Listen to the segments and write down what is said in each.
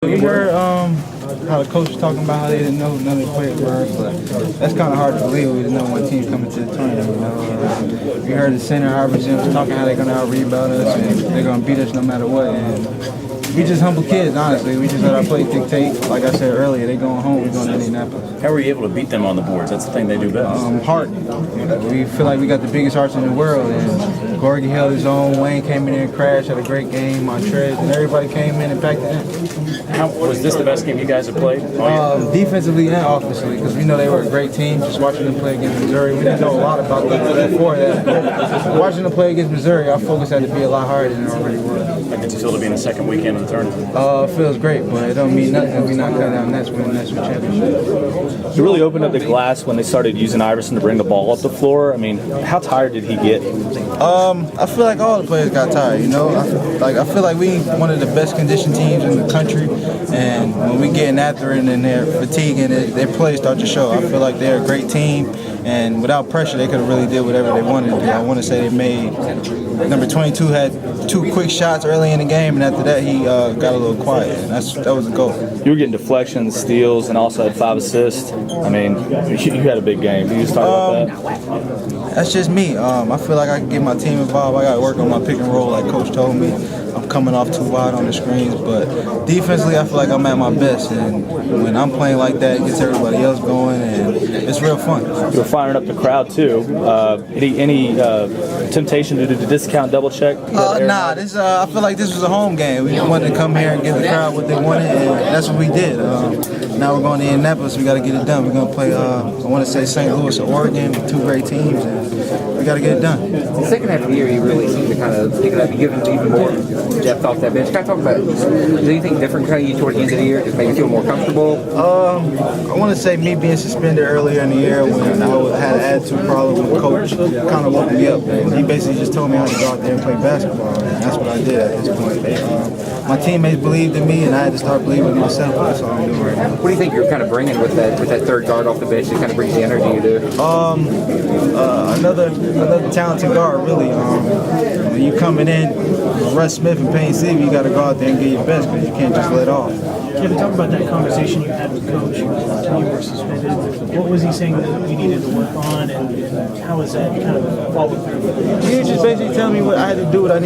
we heard how the coach was talking about how they didn't know none of the players were, but that's kind of hard to believe. We didn't know one team coming to the tournament. You know, we heard the center Harvard Jim was talking how they're gonna out-rebound us and they're gonna beat us no matter what. And we just humble kids, honestly. We just let our play dictate. Like I said earlier, they going home, we're going to Indianapolis. How were you able to beat them on the boards? That's the thing they do best. Heart. We feel like we got the biggest hearts in the world, and Gorgie held his own. Wayne came in there and crashed, had a great game. Montrez, and everybody came in and packed it in. Was this the best game you guys have played? Defensively and offensively, because we know they were a great team. Just watching them play against Missouri, we didn't know a lot about them before that. Watching them play against Missouri, our focus had to be a lot harder than it already was. How did you feel to be in the second weekend of the tournament? It feels great, but it don't mean nothing if we not cut down nets winning national championship. He really opened up the glass when they started using Iverson to bring the ball up the floor. I mean, how tired did he get? I feel like all the players got tired, you know. I feel like we one of the best conditioned teams in the country, and when we getting after it and they're fatiguing, their plays start to show. I feel like they're a great team, and without pressure, they could have really did whatever they wanted to do. I want to say they made number 22 had 2 quick shots early in the game, and after that he got a little quiet, and that was the goal. You were getting deflections, steals, and also had 5 assists. I mean, you had a big game. Can you just talk about that? That's just me. I feel like I can get my team involved. I got to work on my pick and roll, like Coach told me. I'm coming off too wide on the screens, but defensively, I feel like I'm at my best. And when I'm playing like that, it gets everybody else going, and it's real fun. You were firing up the crowd too. Any temptation to do the discount double check? Nah. I feel like this was a home game. We wanted to come here and give the crowd what they wanted, and that's what we did. Now we're going to Indianapolis. We got to get it done. We're going to play, I want to say St. Louis or Oregon, 2 great teams, and we got to get it done. The second half of the year, you really seem to kind of pick it up and give them even more depth off that bench. Kind of talk about, is there anything different kind of you towards the end of the year? Just make you feel more comfortable? I want to say me being suspended earlier in the year when I had an attitude problem with Coach kind of woke me up. And he basically just told me how to go out there and play basketball, and that's what I did at this point. My teammates believed in me, and I had to start believing in myself. That's all I'm doing right now. What do you think you're kind of bringing with that third guard off the bench that kind of brings the energy you do? Another talented guard, really. When you coming in, Russ Smith and Payne Seavey, you got to go out there and get your best because you can't just let off. Kevin, talk about that conversation you had with Coach when you were suspended. What was he saying that you needed to work on, and how was that kind of followed through? He was just basically telling me what I had to do, what I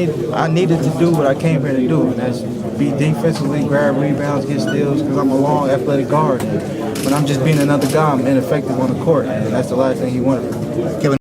needed to do, what I came here to do, and that's be defensively, grab rebounds, get steals, because I'm a long, athletic guard. But I'm just being another guy. I'm ineffective on the court, and that's the last thing he wanted. Kevin.